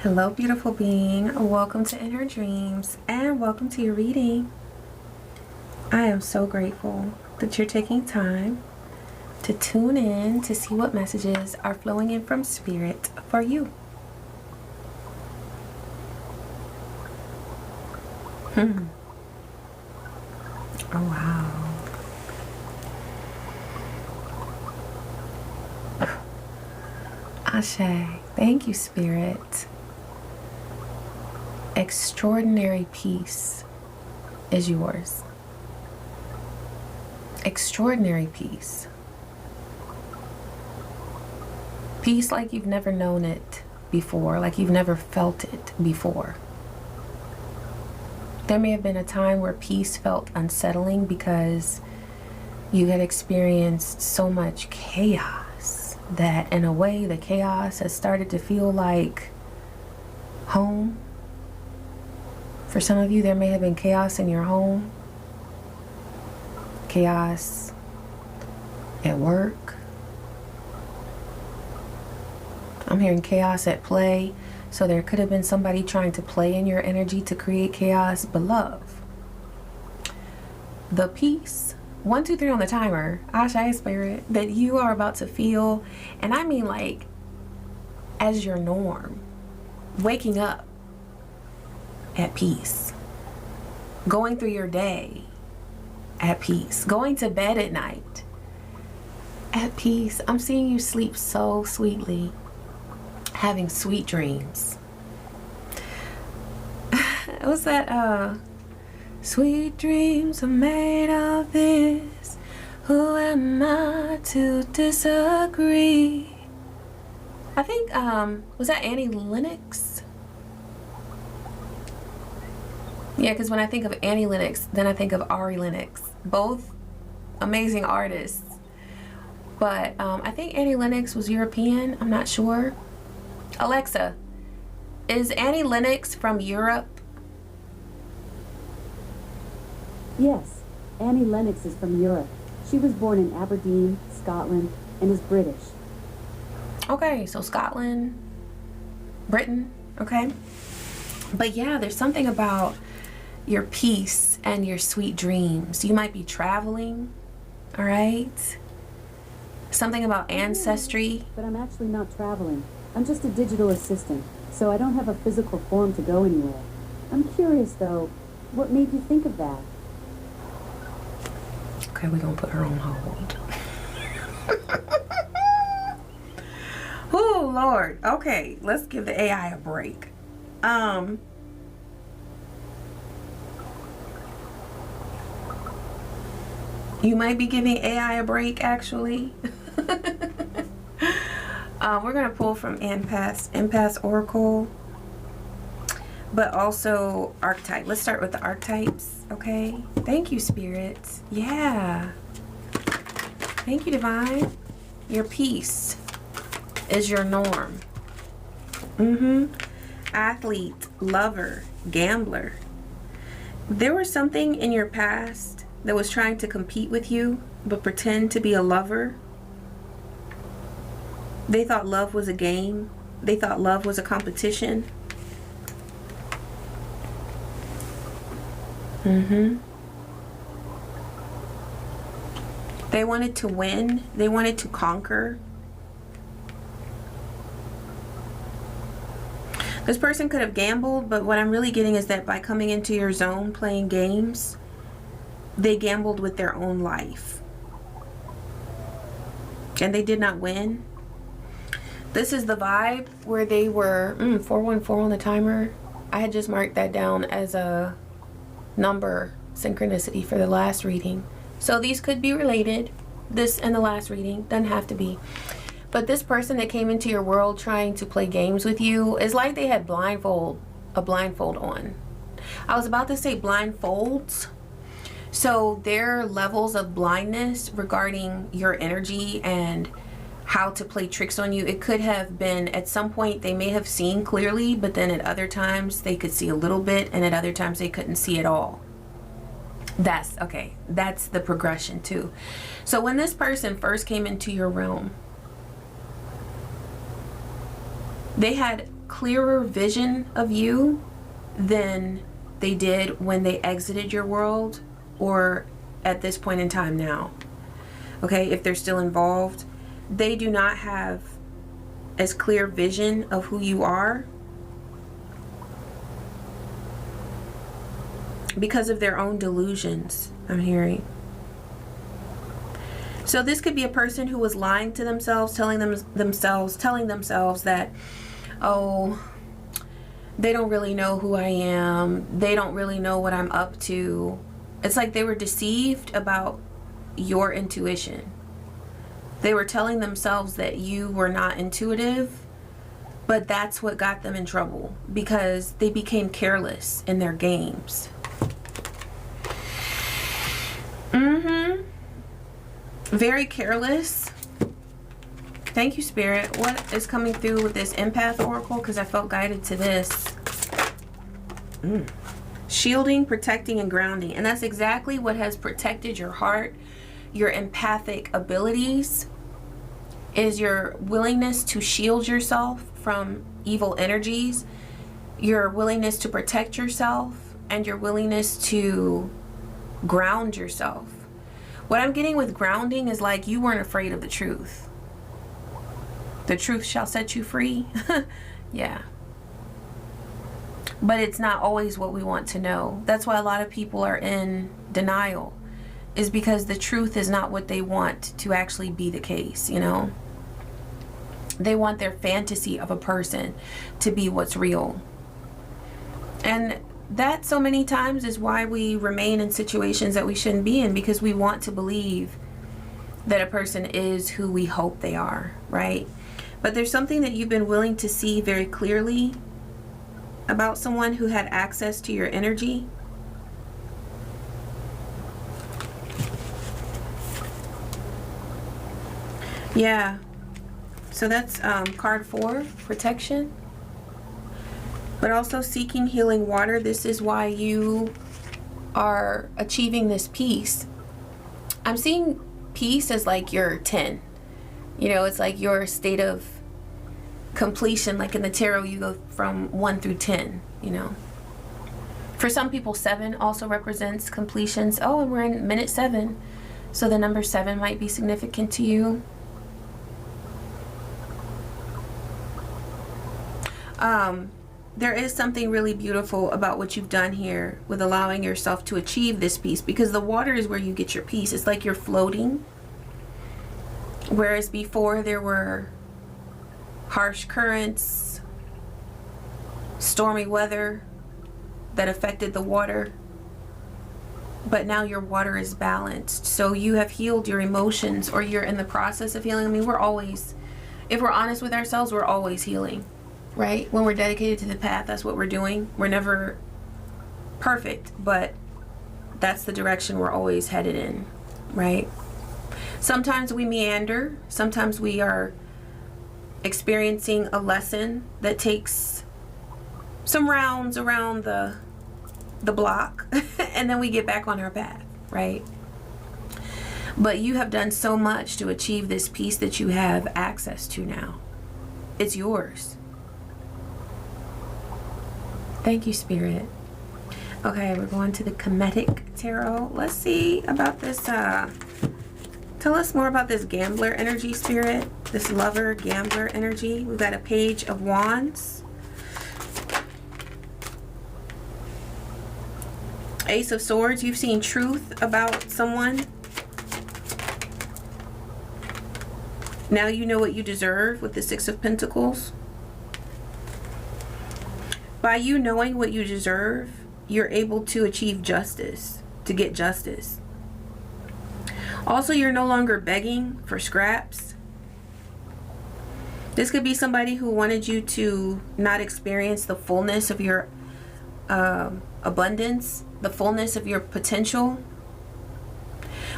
Hello, beautiful being. Welcome to In Her Dreams and welcome to your reading. I am so grateful that you're taking time to tune in to see what messages are flowing in from Spirit for you. Oh, wow. Ashe. Thank you, Spirit. Extraordinary peace is yours. Extraordinary peace. Peace like you've never known it before, like you've never felt it before. There may have been a time where peace felt unsettling because you had experienced so much chaos that in a way the chaos has started to feel like home. For some of you, there may have been chaos in your home, chaos at work. I'm hearing chaos at play. So there could have been somebody trying to play in your energy to create chaos, but love. The peace, 1, 2, 3 on the timer, Ashe Spirit, that you are about to feel, and I mean like as your norm, waking up at peace, going through your day at peace, going to bed at night at peace. I'm seeing you sleep so sweetly, having sweet dreams. What's that? Sweet dreams are made of this. Who am I to disagree? I think, was that Annie Lennox? Yeah, because when I think of Annie Lennox, then I think of Ari Lennox. Both amazing artists. But I think Annie Lennox was European. I'm not sure. Alexa, is Annie Lennox from Europe? Yes, Annie Lennox is from Europe. She was born in Aberdeen, Scotland, and is British. Okay, so Scotland, Britain, okay. But yeah, there's something about your peace and your sweet dreams. You might be traveling, all right? Something about ancestry. But I'm actually not traveling. I'm just a digital assistant, so I don't have a physical form to go anywhere. I'm curious, though, what made you think of that? Okay, we're gonna put her on hold. Oh, Lord. Okay, let's give the AI a break. You might be giving AI a break, actually. We're going to pull from Empath Oracle, but also Archetype. Let's start with the archetypes, okay? Thank you, Spirit. Yeah. Thank you, Divine. Your peace is your norm. Athlete, lover, gambler. There was something in your past that was trying to compete with you, but pretend to be a lover. They thought love was a game. They thought love was a competition. They wanted to win. They wanted to conquer. This person could have gambled, but what I'm really getting is that by coming into your zone playing games, they gambled with their own life. And they did not win. This is the vibe where they were 414 on the timer. I had just marked that down as a number synchronicity for the last reading. So these could be related. This and the last reading doesn't have to be. But this person that came into your world trying to play games with you is like they had a blindfold on. I was about to say blindfolds. So their levels of blindness regarding your energy and how to play tricks on you, it could have been at some point they may have seen clearly, but then at other times they could see a little bit, and at other times they couldn't see at all. That's the progression too. So when this person first came into your realm, they had clearer vision of you than they did when they exited your world or at this point in time now. Okay, if they're still involved, they do not have as clear vision of who you are because of their own delusions, I'm hearing. So this could be a person who was lying to themselves, telling themselves that, oh, they don't really know who I am. They don't really know what I'm up to. It's like they were deceived about your intuition. They were telling themselves that you were not intuitive, but that's what got them in trouble because they became careless in their games. Very careless. Thank you, Spirit. What is coming through with this empath oracle? Because I felt guided to this. Shielding, protecting, and grounding. And that's exactly what has protected your heart, your empathic abilities, is your willingness to shield yourself from evil energies, your willingness to protect yourself, and your willingness to ground yourself. What I'm getting with grounding is like you weren't afraid of the truth. The truth shall set you free. Yeah. But it's not always what we want to know. That's why a lot of people are in denial, is because the truth is not what they want to actually be the case, you know? They want their fantasy of a person to be what's real. And that so many times is why we remain in situations that we shouldn't be in, because we want to believe that a person is who we hope they are, right? But there's something that you've been willing to see very clearly about someone who had access to your energy. Yeah. So that's card 4, protection. But also seeking healing water. This is why you are achieving this peace. I'm seeing peace as like your 10. You know, it's like your state of completion. Like in the tarot, you go from 1 through 10, you know. For some people, 7 also represents completions. Oh, and we're in minute 7. So the number 7 might be significant to you. There is something really beautiful about what you've done here with allowing yourself to achieve this peace, because the water is where you get your peace. It's like you're floating. Whereas before there were harsh currents, stormy weather that affected the water. But now your water is balanced. So you have healed your emotions, or you're in the process of healing. I mean, we're always, if we're honest with ourselves, we're always healing. Right? When we're dedicated to the path, that's what we're doing. We're never perfect, but that's the direction we're always headed in, right? Sometimes we meander. Sometimes we are experiencing a lesson that takes some rounds around the block, and then we get back on our path, right? But you have done so much to achieve this peace that you have access to now. It's yours. Thank you, Spirit. Okay, we're going to the Kemetic Tarot. Let's see about this. Tell us more about this gambler energy, Spirit. This lover, gambler energy. We've got a Page of Wands. Ace of Swords. You've seen truth about someone. Now you know what you deserve with the Six of Pentacles. By you knowing what you deserve, you're able to achieve justice, to get justice. Also, you're no longer begging for scraps. This could be somebody who wanted you to not experience the fullness of your abundance, the fullness of your potential.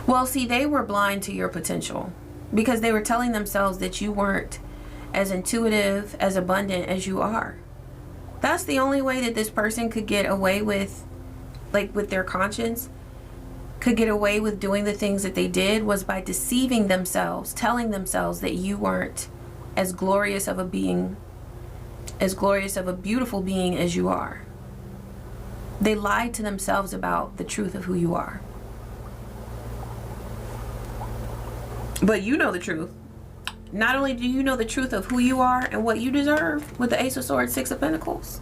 Well, see, they were blind to your potential because they were telling themselves that you weren't as intuitive, as abundant as you are. That's the only way that this person could get away with, like with their conscience, could get away with doing the things that they did, was by deceiving themselves, telling themselves that you weren't as glorious of a being as glorious of a beautiful being as you are. They lied to themselves about the truth of who you are. But you know the truth. Not only do you know the truth of who you are and what you deserve with the Ace of Swords, Six of Pentacles,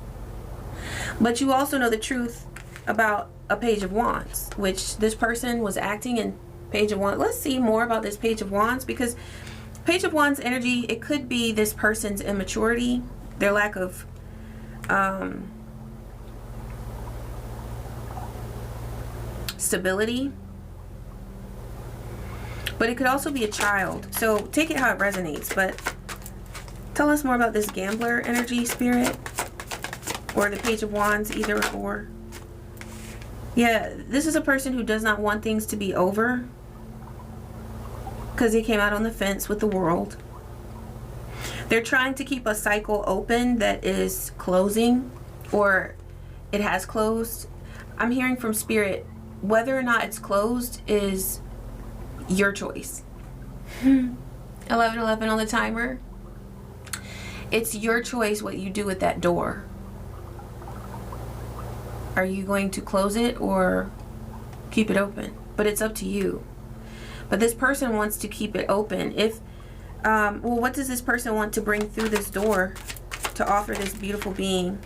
but you also know the truth about a Page of Wands, which this person was acting in Page of Wands. Let's see more about this Page of Wands, because Page of Wands energy, it could be this person's immaturity, their lack of stability. But it could also be a child. So take it how it resonates. But tell us more about this gambler energy, Spirit. Or the Page of Wands, either or. Yeah, this is a person who does not want things to be over. Because they came out on the fence with the world. They're trying to keep a cycle open that is closing. Or it has closed. I'm hearing from Spirit, whether or not it's closed is your choice. 11:11 on the timer. It's your choice what you do with that door. Are you going to close it or keep it open? But it's up to you. But this person wants to keep it open. If well, what does this person want to bring through this door to offer this beautiful being?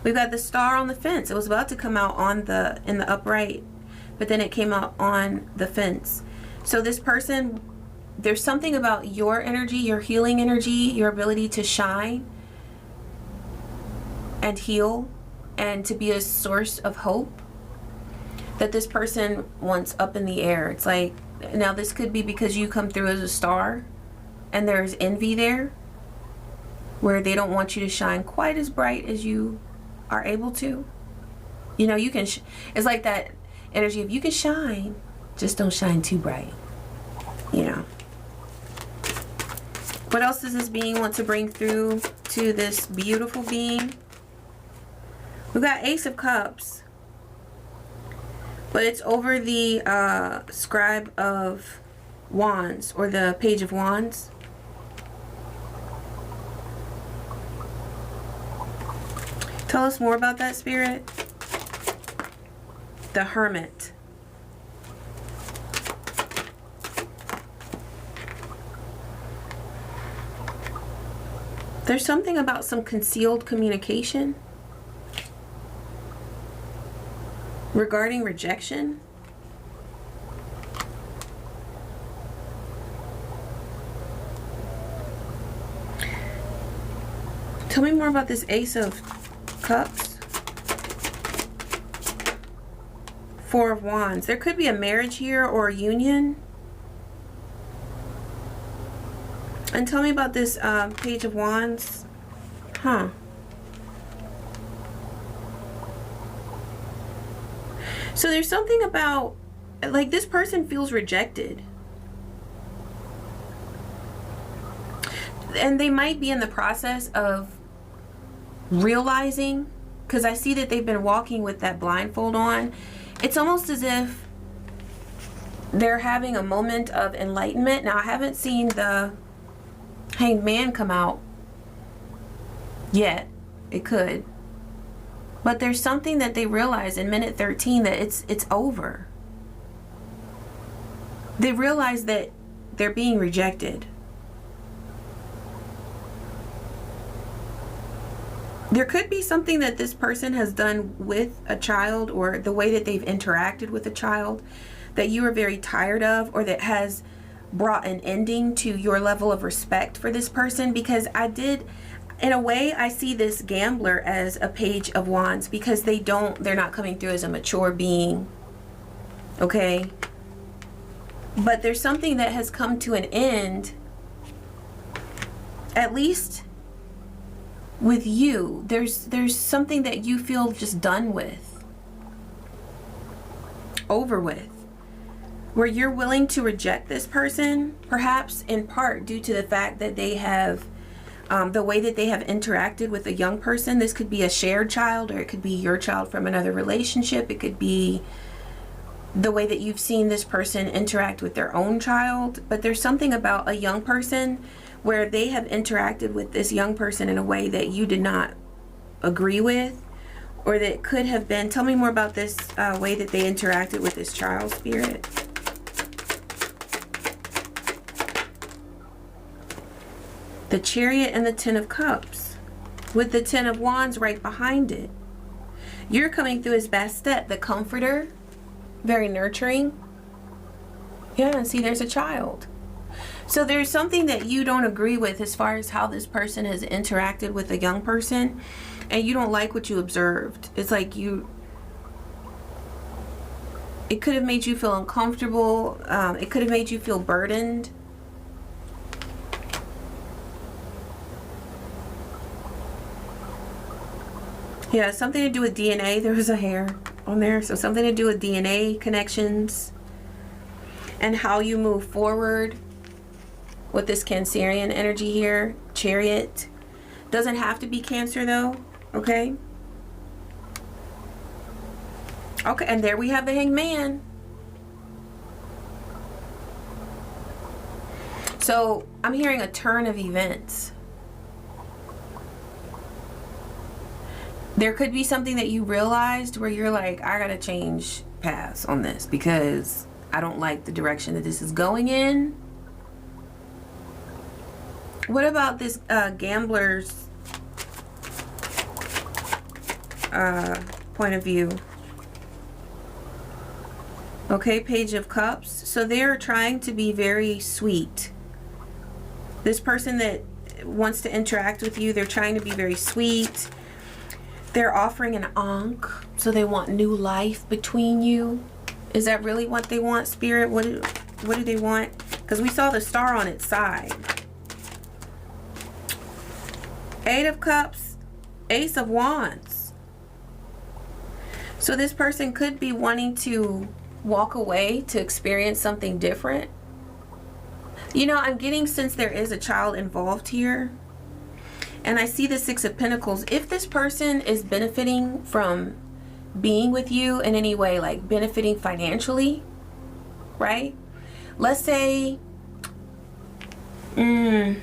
We've got the Star on the fence. It was about to come out on in the upright, but then it came out on the fence. So this person, there's something about your energy, your healing energy, your ability to shine and heal and to be a source of hope that this person wants up in the air. It's like, now this could be because you come through as a star and there's envy there where they don't want you to shine quite as bright as you are able to. You know, you can, it's like that energy of you can shine, just don't shine too bright, you know. What else does this being want to bring through to this beautiful being? We've got Ace of Cups, but it's over the Scribe of Wands, or the Page of Wands. Tell us more about that, Spirit. The Hermit. There's something about some concealed communication regarding rejection. Tell me more about this Ace of Cups. Four of Wands. There could be a marriage here or a union. And tell me about this Page of Wands. Huh. So there's something about, like, this person feels rejected. And they might be in the process of realizing, because I see that they've been walking with that blindfold on. It's almost as if they're having a moment of enlightenment. Now, I haven't seen the Hanged Man come out yet. It could. But there's something that they realize in minute 13 that it's over. They realize that they're being rejected. There could be something that this person has done with a child, or the way that they've interacted with a child, that you are very tired of, or that has brought an ending to your level of respect for this person. Because in a way, I see this gambler as a Page of Wands, because they're not coming through as a mature being. Okay? But there's something that has come to an end, at least with you. There's something that you feel just done with, over with, where you're willing to reject this person, perhaps in part due to the fact that they have the way that they have interacted with a young person. This could be a shared child, or it could be your child from another relationship. It could be the way that you've seen this person interact with their own child. But there's something about a young person where they have interacted with this young person in a way that you did not agree with, or that could have been. Tell me more about this way that they interacted with this child spirit. The Chariot and the Ten of Cups, with the Ten of Wands right behind it. You're coming through as Bastet, the comforter, very nurturing. Yeah, and see, there's a child. So there's something that you don't agree with as far as how this person has interacted with a young person, and you don't like what you observed. It's like it could have made you feel uncomfortable. It could have made you feel burdened. Yeah, something to do with DNA. There was a hair on there. So something to do with DNA connections and how you move forward with this Cancerian energy here. Chariot. Doesn't have to be Cancer though. Okay. Okay, and there we have the Hangman. So I'm hearing a turn of events. There could be something that you realized where you're like, I gotta change paths on this because I don't like the direction that this is going in. What about this gambler's point of view? Okay, Page of Cups. So they're trying to be very sweet. This person that wants to interact with you, they're trying to be very sweet. They're offering an ankh, so they want new life between you. Is that really what they want, Spirit? What do they want? Because we saw the star on its side. Eight of Cups, Ace of Wands. So this person could be wanting to walk away to experience something different. You know, I'm getting, since there is a child involved here, and I see the Six of Pentacles. If this person is benefiting from being with you in any way, like benefiting financially, right? Let's say, even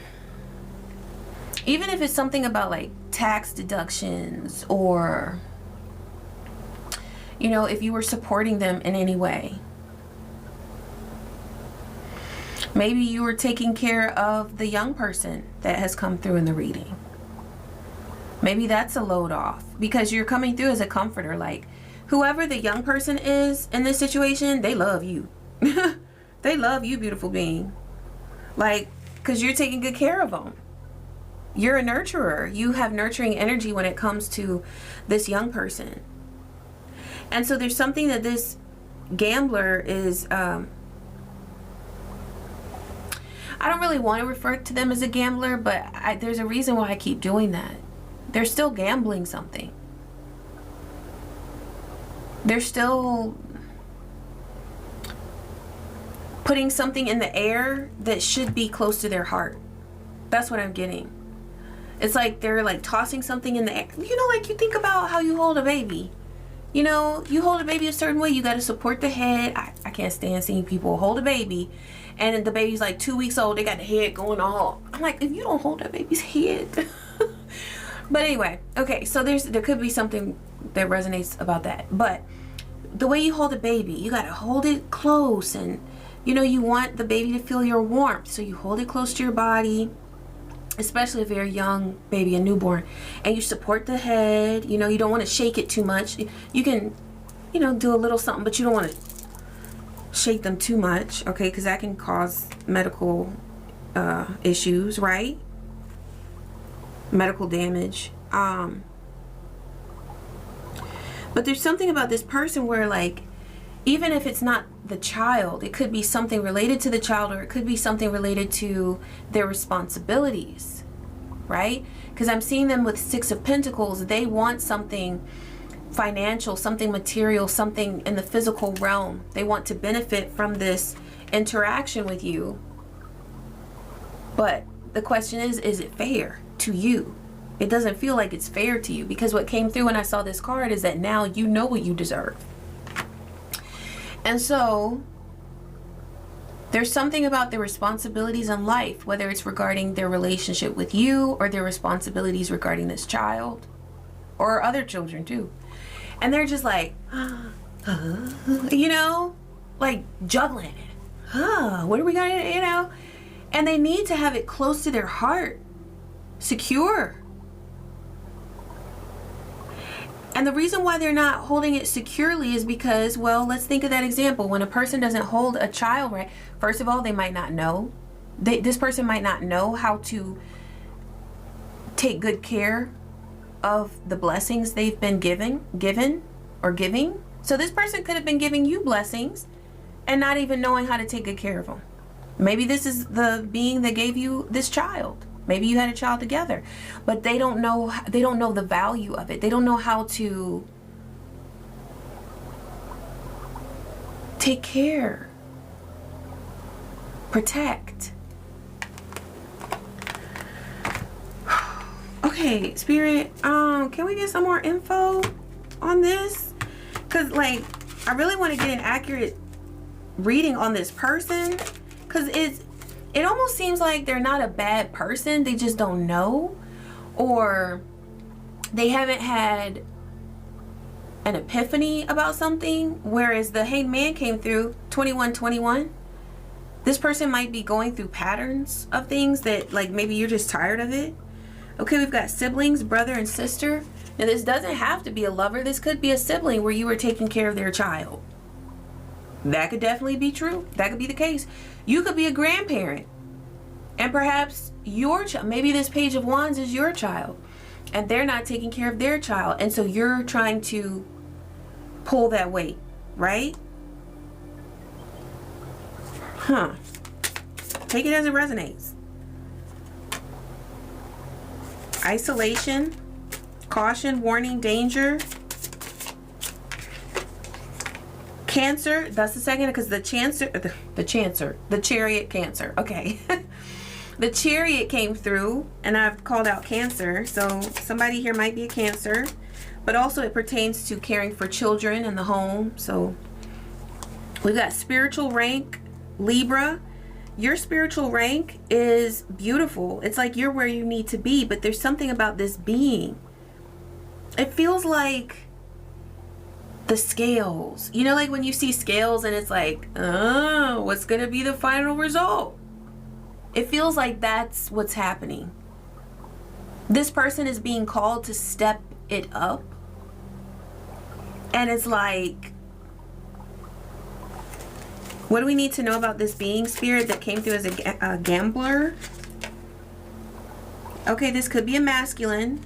if it's something about like tax deductions, or, you know, if you were supporting them in any way. Maybe you were taking care of the young person that has come through in the reading. Maybe that's a load off because you're coming through as a comforter. Like, whoever the young person is in this situation, they love you. They love you, beautiful being. Like, because you're taking good care of them. You're a nurturer. You have nurturing energy when it comes to this young person. And so there's something that this gambler is... I don't really want to refer to them as a gambler, but there's a reason why I keep doing that. They're still gambling something. They're still putting something in the air that should be close to their heart. That's what I'm getting. It's like they're like tossing something in the air. You know, like you think about how you hold a baby. You know, you hold a baby a certain way. You got to support the head. I can't stand seeing people hold a baby and the baby's like 2 weeks old. They got the head going all. I'm like, if you don't hold that baby's head. But anyway, okay, so there could be something that resonates about that. But the way you hold a baby, you got to hold it close. And, you know, you want the baby to feel your warmth. So you hold it close to your body, especially if you're a young baby, a newborn. And you support the head. You know, you don't want to shake it too much. You can, you know, do a little something, but you don't want to shake them too much, okay? Because that can cause medical issues, right? Medical damage. But there's something about this person where, like, even if it's not the child, it could be something related to the child, or it could be something related to their responsibilities, right? Because I'm seeing them with Six of Pentacles. They want something financial, something material, something in the physical realm. They want to benefit from this interaction with you. But the question is it fair to you? It doesn't feel like it's fair to you, because what came through when I saw this card is that now you know what you deserve. And so There's something about their responsibilities in life, whether it's regarding their relationship with you or their responsibilities regarding this child or other children too. And they're just like, you know, like juggling it. What are we gonna, you know? And they need to have it close to their heart, secure. And the reason why they're not holding it securely is because, well, let's think of that example. When a person doesn't hold a child right, first of all, they might not know. This person might not know how to take good care of the blessings they've been giving. So this person could have been giving you blessings and not even knowing how to take good care of them. Maybe this is the being that gave you this child. Maybe you had a child together, but they don't know the value of it. They don't know how to take care, protect. Okay, Spirit, can we get some more info on this? Because, like, I really want to get an accurate reading on this person, because it almost seems like they're not a bad person. They just don't know, or they haven't had an epiphany about something. Whereas the Hanged Man came through 2121. This person might be going through patterns of things that, like, maybe you're just tired of it. Okay, we've got siblings, brother and sister. Now, this doesn't have to be a lover. This could be a sibling where you were taking care of their child. That could definitely be true. That could be the case. You could be a grandparent, and perhaps your child, maybe this Page of Wands is your child, and they're not taking care of their child, and so you're trying to pull that weight, right? Take it as it resonates. Isolation, caution, warning, danger. Cancer, that's the second, because the Chariot, Cancer. Okay. The Chariot came through, and I've called out Cancer, so somebody here might be a Cancer, but also it pertains to caring for children in the home. So we've got spiritual rank, Libra. Your spiritual rank is beautiful. It's like you're where you need to be, but there's something about this being. It feels like the scales, you know, like when you see scales and it's like, oh, what's gonna be the final result? It feels like that's what's happening. This person is being called to step it up, and it's like, what do we need to know about this being, Spirit, that came through as a gambler? Okay, this could be a masculine.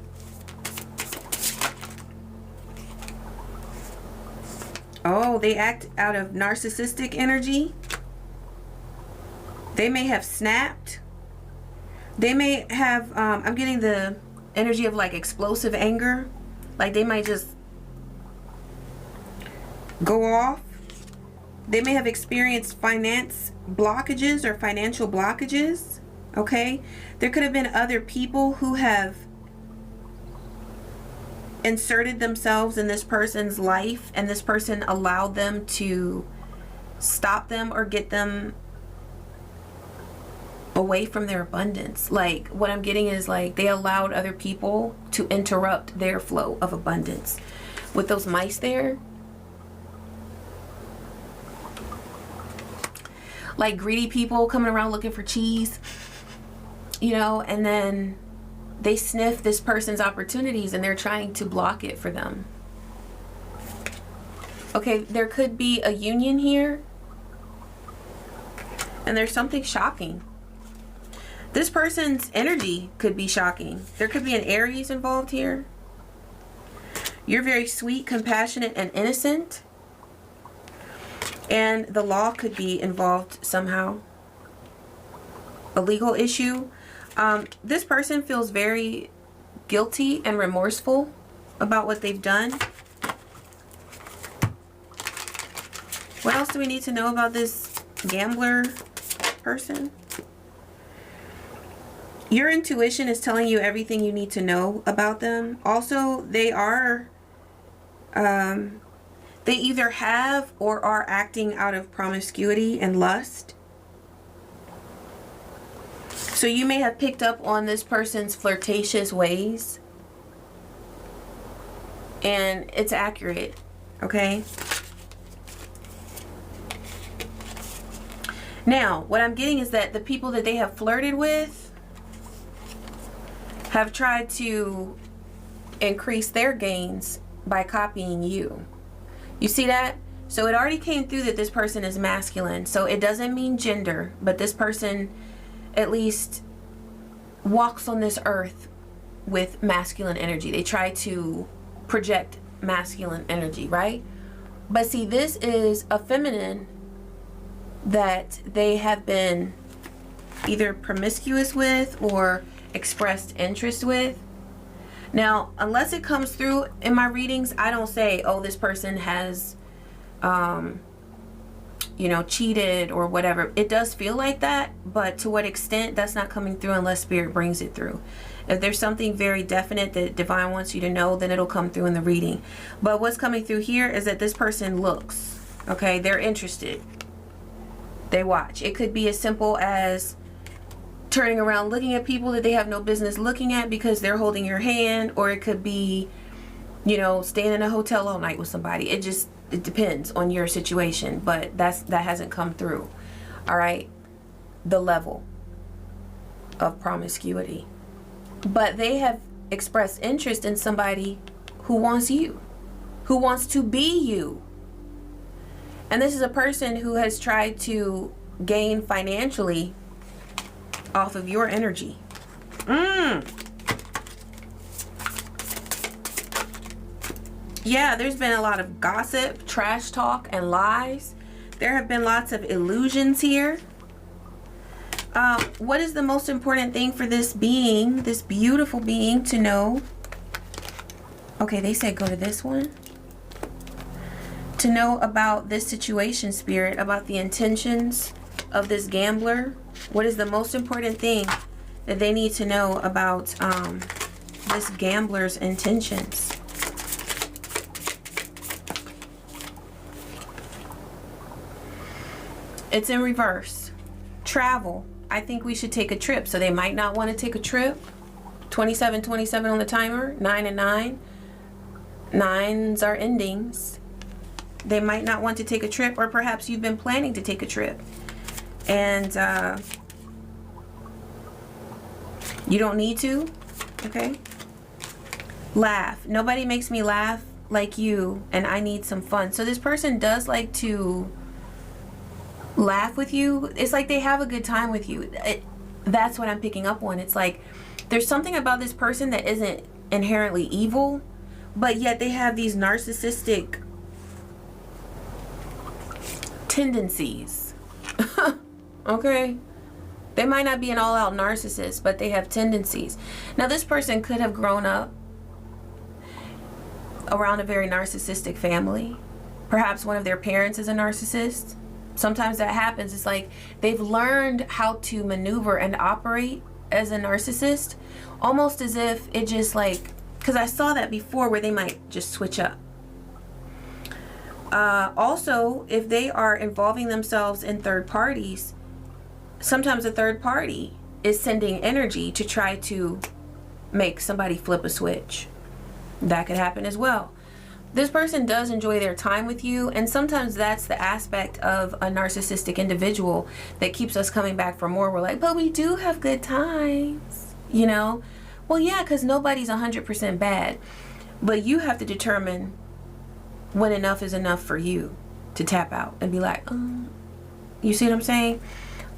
Oh, they act out of narcissistic energy. They may have snapped. They may have, I'm getting the energy of like explosive anger. Like they might just go off. They may have experienced finance blockages or financial blockages. Okay. There could have been other people who have inserted themselves in this person's life, and this person allowed them to stop them or get them away from their abundance. Like what I'm getting is like they allowed other people to interrupt their flow of abundance. With those mice there, like greedy people coming around looking for cheese, you know, and then they sniff this person's opportunities and they're trying to block it for them. Okay, there could be a union here, and there's something shocking. This person's energy could be shocking. There could be an Aries involved here. You're very sweet, compassionate, and innocent. And the law could be involved somehow. A legal issue. This person feels very guilty and remorseful about what they've done. What else do we need to know about this gambler person? Your intuition is telling you everything you need to know about them. Also, they are, they either have or are acting out of promiscuity and lust. So you may have picked up on this person's flirtatious ways. And it's accurate, okay? Now, what I'm getting is that the people that they have flirted with have tried to increase their gains by copying you. You see that? So it already came through that this person is masculine. So it doesn't mean gender, but this person at least walks on this earth with masculine energy. They try to project masculine energy, right? But see, this is a feminine that they have been either promiscuous with or expressed interest with. Now, unless it comes through in my readings, I don't say, oh, this person has you know, cheated or whatever. It does feel like that, but to what extent, that's not coming through unless Spirit brings it through. If there's something very definite that Divine wants you to know, then it'll come through in the reading. But what's coming through here is that this person looks, okay? They're interested. They watch. It could be as simple as turning around looking at people that they have no business looking at because they're holding your hand, or it could be, you know, staying in a hotel all night with somebody. It depends on your situation, but that hasn't come through. All right, the level of promiscuity. But they have expressed interest in somebody who wants you, who wants to be you. And this is a person who has tried to gain financially off of your energy. Yeah, there's been a lot of gossip, trash talk, and lies. There have been lots of illusions here. What is the most important thing for this being, this beautiful being, to know? Okay, they said go to this one. To know about this situation, Spirit, about the intentions of this gambler. What is the most important thing that they need to know about this gambler's intentions? It's in reverse. Travel. I think we should take a trip. So they might not want to take a trip. 27 on the timer. 9 and 9. Nines are endings. They might not want to take a trip, or perhaps you've been planning to take a trip. And you don't need to. Okay? Laugh. Nobody makes me laugh like you, and I need some fun. So this person does like to laugh with you. It's like they have a good time with you. That's what I'm picking up on. It's like there's something about this person that isn't inherently evil, but yet they have these narcissistic tendencies. Okay? They might not be an all-out narcissist, but they have tendencies. Now, this person could have grown up around a very narcissistic family. Perhaps one of their parents is a narcissist. Sometimes that happens. It's like they've learned how to maneuver and operate as a narcissist, almost as if it just like, because I saw that before where they might just switch up. Also, if they are involving themselves in third parties, sometimes a third party is sending energy to try to make somebody flip a switch. That could happen as well. This person does enjoy their time with you, and sometimes that's the aspect of a narcissistic individual that keeps us coming back for more. We're like, but we do have good times, you know? Well, yeah, because nobody's 100% bad, but you have to determine when enough is enough for you to tap out and be like, you see what I'm saying?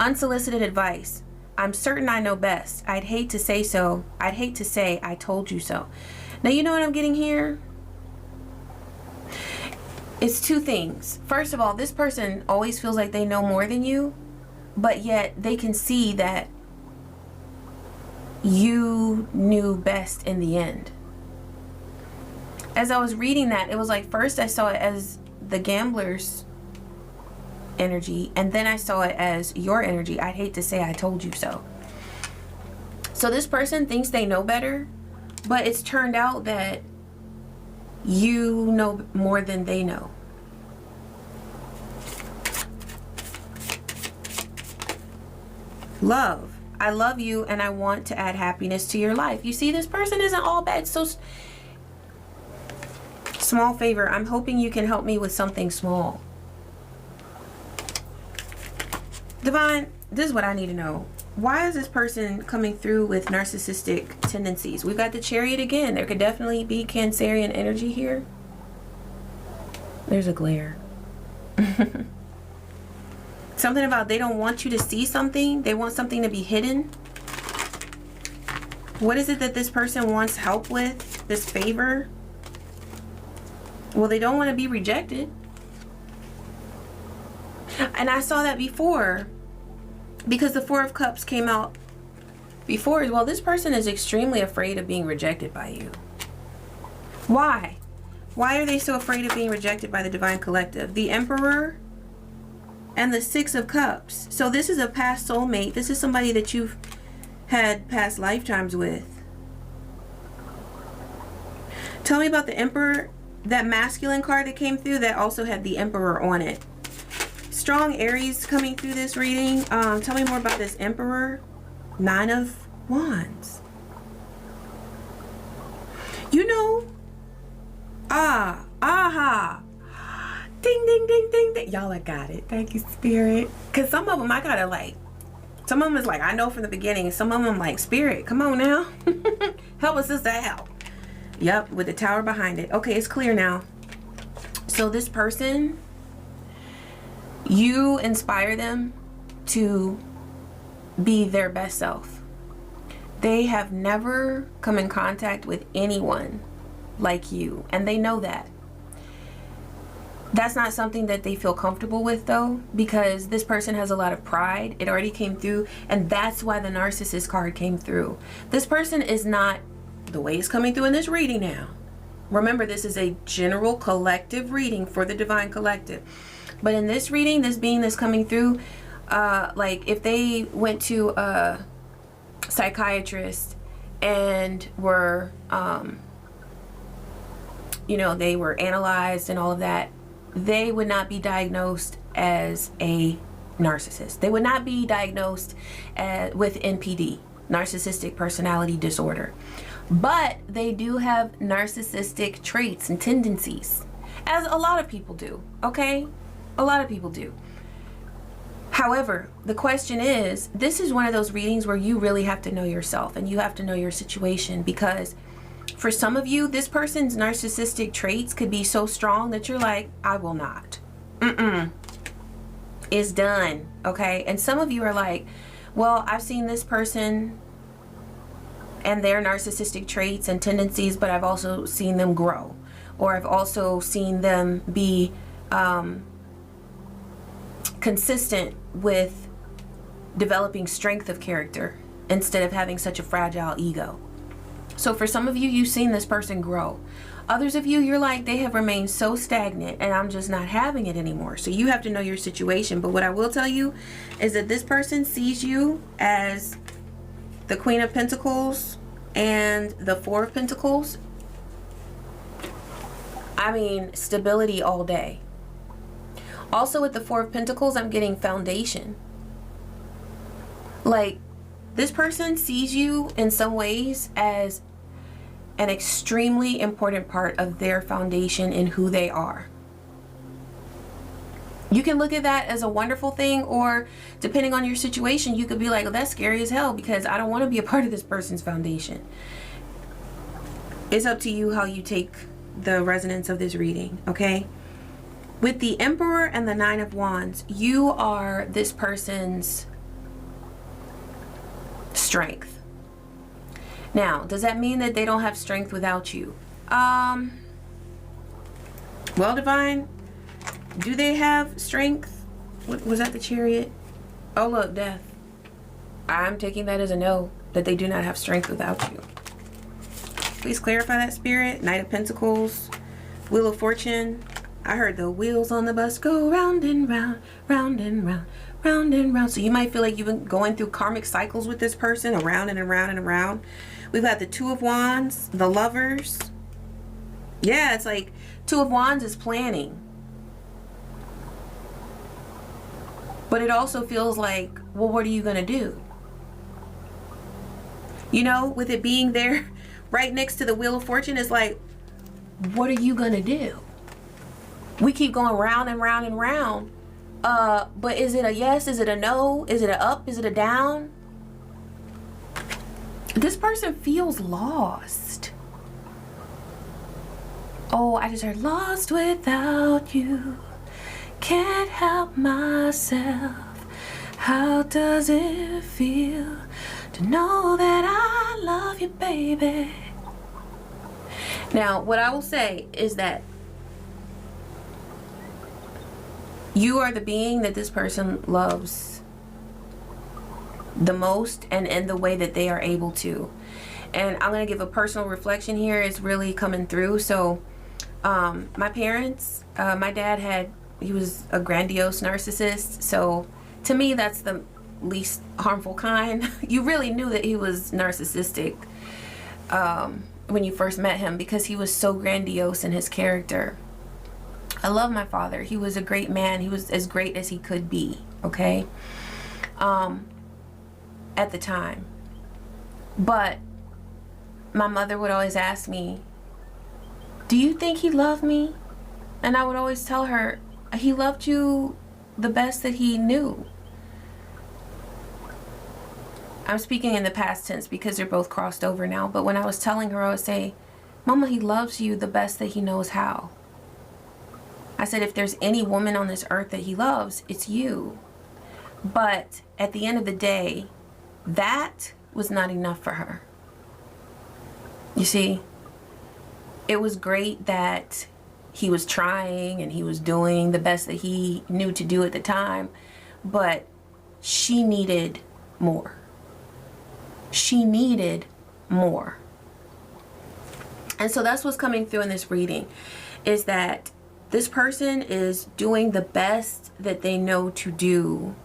Unsolicited advice. I'm certain I know best. I'd hate to say so. I'd hate to say I told you so. Now, you know what I'm getting here? It's two things. First of all, this person always feels like they know more than you, but yet they can see that you knew best in the end. As I was reading that, it was like first I saw it as the gambler's energy, and then I saw it as your energy. I'd hate to say I told you so. So this person thinks they know better, but it's turned out that you know more than they know. Love. I love you and I want to add happiness to your life. You see, this person isn't all bad. So small favor. I'm hoping you can help me with something small. Divine, this is what I need to know. Why is this person coming through with narcissistic tendencies? We've got the Chariot again. There could definitely be Cancerian energy here. There's a glare. Something about they don't want you to see something. They want something to be hidden. What is it that this person wants help with? This favor? Well, they don't want to be rejected. And I saw that before, because the Four of Cups came out before as well. This person is extremely afraid of being rejected by you. Why? Why are they so afraid of being rejected by the Divine Collective? The Emperor and the Six of Cups. So this is a past soulmate. This is somebody that you've had past lifetimes with. Tell me about the Emperor. That masculine card that came through, that also had the Emperor on it. Strong Aries coming through this reading. Tell me more about this Emperor. Nine of Wands. You know, aha. Ding, ding, ding, ding, ding. Y'all, I got it. Thank you, Spirit. Because some of them I gotta like, some of them is like, I know from the beginning. Some of them like, Spirit, come on now. Help us, sister, help. Yep, with the Tower behind it. Okay, it's clear now. So this person, you inspire them to be their best self. They have never come in contact with anyone like you, and they know that. That's not something that they feel comfortable with though, because this person has a lot of pride. It already came through, and that's why the Narcissist card came through. This person is not the way it's coming through in this reading now. Remember, this is a general collective reading for the Divine Collective. But in this reading, this being that's coming through, like if they went to a psychiatrist and were, you know, they were analyzed and all of that, they would not be diagnosed as a narcissist. They would not be diagnosed with NPD, narcissistic personality disorder. But they do have narcissistic traits and tendencies, as a lot of people do, okay? A lot of people do. However, the question is, this is one of those readings where you really have to know yourself and you have to know your situation, because for some of you, this person's narcissistic traits could be so strong that you're like, I will not. It's done, okay? And some of you are like, well, I've seen this person and their narcissistic traits and tendencies, but I've also seen them grow, or I've also seen them be consistent with developing strength of character instead of having such a fragile ego. So for some of you, you've seen this person grow. Others of you, you're like, they have remained so stagnant and I'm just not having it anymore. So you have to know your situation. But what I will tell you is that this person sees you as the Queen of Pentacles and the Four of Pentacles. I mean, stability all day. Also with the Four of Pentacles, I'm getting foundation. Like, this person sees you in some ways as an extremely important part of their foundation in who they are. You can look at that as a wonderful thing, or depending on your situation, you could be like, oh, that's scary as hell because I don't want to be a part of this person's foundation. It's up to you how you take the resonance of this reading, okay? With the Emperor and the Nine of Wands, you are this person's strength. Now, does that mean that they don't have strength without you? Well, Divine, do they have strength? What was that, the Chariot? Oh, look, Death. I'm taking that as a no, that they do not have strength without you. Please clarify that, Spirit. Knight of Pentacles, Wheel of Fortune. I heard the wheels on the bus go round and round, round and round, round and round. So you might feel like you've been going through karmic cycles with this person, around and around and around. We've got the Two of Wands, the Lovers. Yeah, it's like Two of Wands is planning. But it also feels like, well, what are you going to do? You know, with it being there right next to the Wheel of Fortune, it's like, what are you gonna do? We keep going round and round and round. But is it a yes? Is it a no? Is it a up? Is it a down? This person feels lost. Oh, I just heard lost without you. Can't help myself. How does it feel to know that I love you, baby? Now, what I will say is that you are the being that this person loves the most, and in the way that they are able to. And I'm going to give a personal reflection here. It's really coming through. So my parents, my dad he was a grandiose narcissist. So to me, that's the least harmful kind. You really knew that he was narcissistic when you first met him, because he was so grandiose in his character. I love my father. He was a great man. He was as great as he could be, okay? At the time. But my mother would always ask me, do you think he loved me? And I would always tell her, he loved you the best that he knew. I'm speaking in the past tense because they're both crossed over now. But when I was telling her, I would say, Mama, he loves you the best that he knows how. I said, if there's any woman on this earth that he loves, it's you. But at the end of the day, that was not enough for her. You see, it was great that he was trying and he was doing the best that he knew to do at the time, but she needed more. She needed more. And so that's what's coming through in this reading, is that this person is doing the best that they know to do.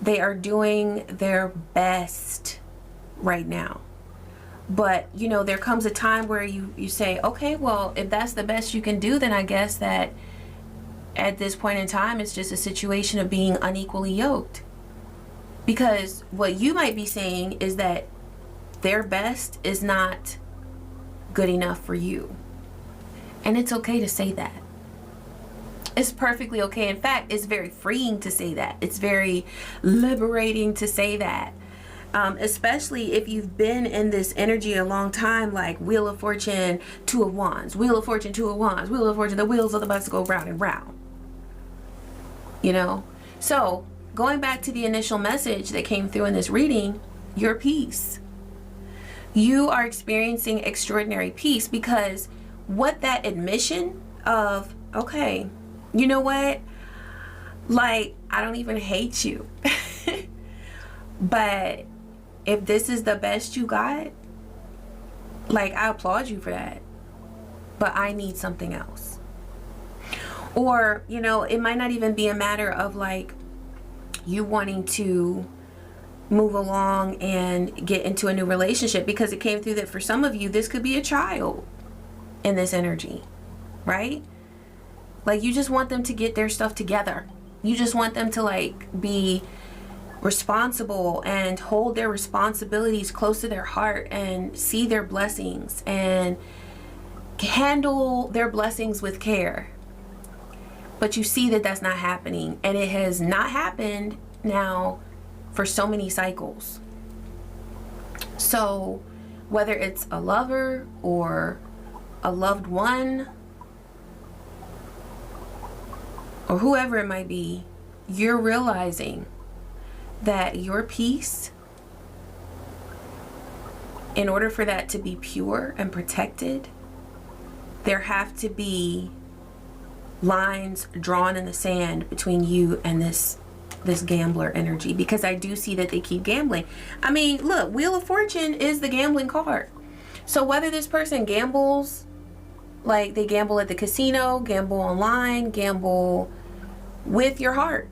They are doing their best right now. But, you know, there comes a time where you say, okay, well, if that's the best you can do, then I guess that at this point in time, it's just a situation of being unequally yoked. Because what you might be saying is that their best is not good enough for you. And it's okay to say that. It's perfectly okay. In fact, it's very freeing to say that. It's very liberating to say that. Especially if you've been in this energy a long time, like Wheel of Fortune, Two of Wands, Wheel of Fortune, Two of Wands, Wheel of Fortune, the wheels of the bus go round and round. You know? So, going back to the initial message that came through in this reading, your peace. You are experiencing extraordinary peace, because what that admission of, okay, you know what? Like, I don't even hate you. But if this is the best you got, like, I applaud you for that. But I need something else. Or, you know, it might not even be a matter of like you wanting to move along and get into a new relationship, because it came through that for some of you, this could be a child in this energy, right? Like, you just want them to get their stuff together. You just want them to like be responsible and hold their responsibilities close to their heart and see their blessings and handle their blessings with care. But you see that that's not happening, and it has not happened now for so many cycles. So whether it's a lover or a loved one or whoever it might be, you're realizing that your peace, in order for that to be pure and protected, there have to be lines drawn in the sand between you and this gambler energy, because I do see that they keep gambling. I mean, look, Wheel of Fortune is the gambling card. So whether this person gambles, like they gamble at the casino, gamble online, gamble with your heart,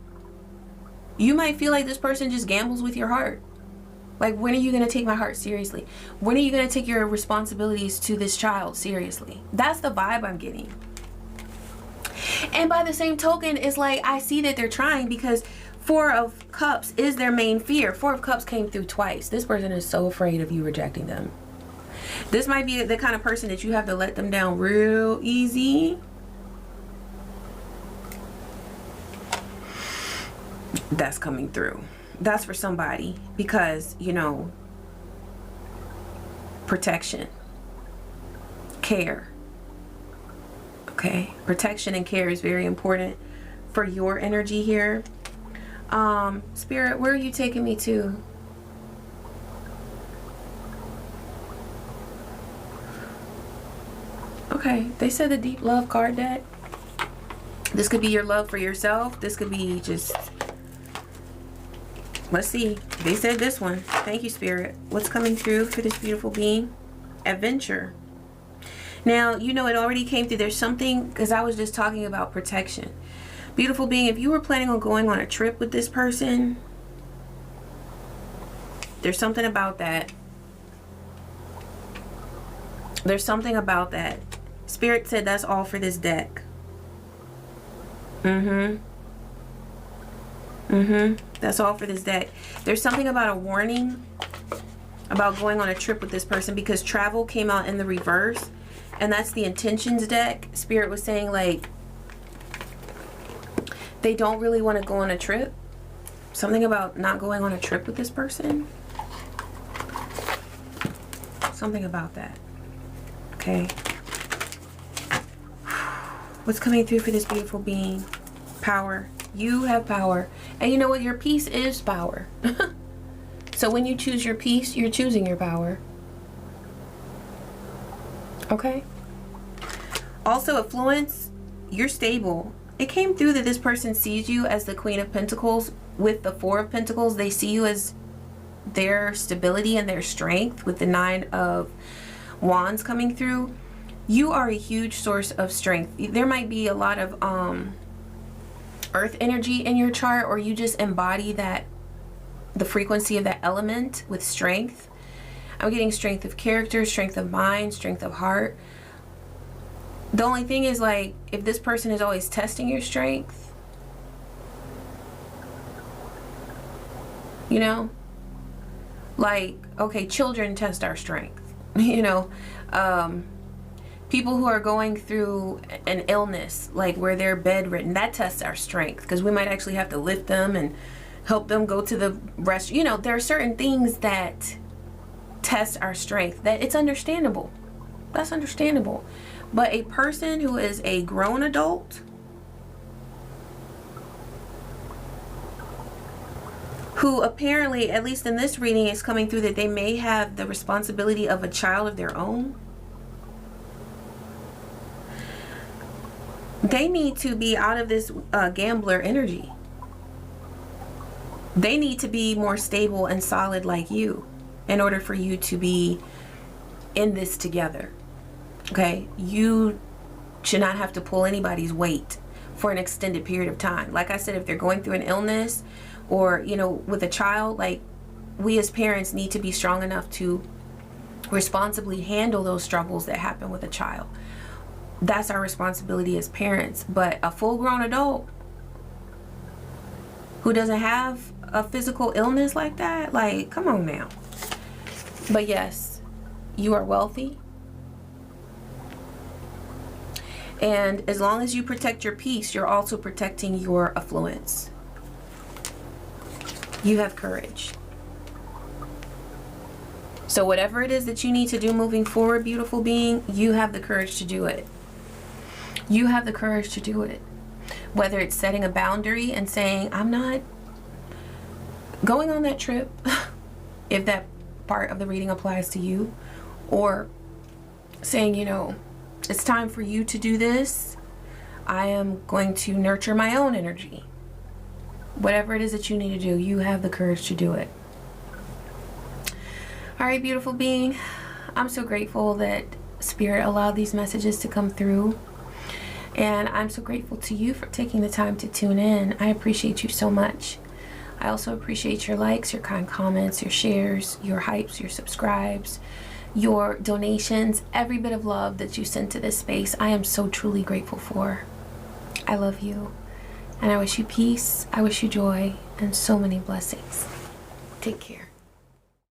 you might feel like this person just gambles with your heart. Like, when are you going to take my heart seriously? When are you going to take your responsibilities to this child seriously? That's the vibe I'm getting. And by the same token, it's like, I see that they're trying, because Four of Cups is their main fear. Four of Cups came through twice. This person is so afraid of you rejecting them. This might be the kind of person that you have to let them down real easy. That's coming through. That's for somebody because, you know, protection, care. Okay, protection and care is very important for your energy here. Spirit, where are you taking me to? Okay, they said the deep love card deck. This could be your love for yourself. This could be just, let's see. They said this one. Thank you, Spirit. What's coming through for this beautiful being? Adventure. Now, you know, it already came through. There's something, because I was just talking about protection. Beautiful being, if you were planning on going on a trip with this person, there's something about that. There's something about that. Spirit said that's all for this deck. That's all for this deck. There's something about a warning about going on a trip with this person because travel came out in the reverse. And that's the intentions deck. Spirit was saying, like, they don't really want to go on a trip. Something about not going on a trip with this person. Something about that. Okay. What's coming through for this beautiful being? Power. You have power. And you know what? Your peace is power. So when you choose your peace, you're choosing your power. Okay. Also, affluence, you're stable. It came through that this person sees you as the Queen of Pentacles with the Four of Pentacles. They see you as their stability and their strength with the Nine of Wands coming through. You are a huge source of strength. There might be a lot of earth energy in your chart, or you just embody that, the frequency of that element with strength. I'm getting strength of character, strength of mind, strength of heart. The only thing is, like, if this person is always testing your strength, you know, like, okay, children test our strength, you know, people who are going through an illness, like where they're bedridden, that tests our strength because we might actually have to lift them and help them go to the rest. You know, there are certain things that test our strength that it's understandable. That's understandable. But a person who is a grown adult, who apparently, at least in this reading, is coming through that they may have the responsibility of a child of their own. They need to be out of this gambler energy. They need to be more stable and solid like you in order for you to be in this together. Okay? You should not have to pull anybody's weight for an extended period of time. Like I said, if they're going through an illness or, you know, with a child, like, we as parents need to be strong enough to responsibly handle those struggles that happen with a child. That's our responsibility as parents. But a full-grown adult who doesn't have a physical illness like that, like, come on now. But yes, you are wealthy. And as long as you protect your peace, you're also protecting your affluence. You have courage. So whatever it is that you need to do moving forward, beautiful being, you have the courage to do it. You have the courage to do it. Whether it's setting a boundary and saying, I'm not going on that trip, if that part of the reading applies to you, or saying, you know, it's time for you to do this. I am going to nurture my own energy. Whatever it is that you need to do, you have the courage to do it. All right, beautiful being, I'm so grateful that Spirit allowed these messages to come through. And I'm so grateful to you for taking the time to tune in. I appreciate you so much. I also appreciate your likes, your kind comments, your shares, your hypes, your subscribes, your donations, every bit of love that you send to this space. I am so truly grateful for. I love you. And I wish you peace, I wish you joy, and so many blessings. Take care.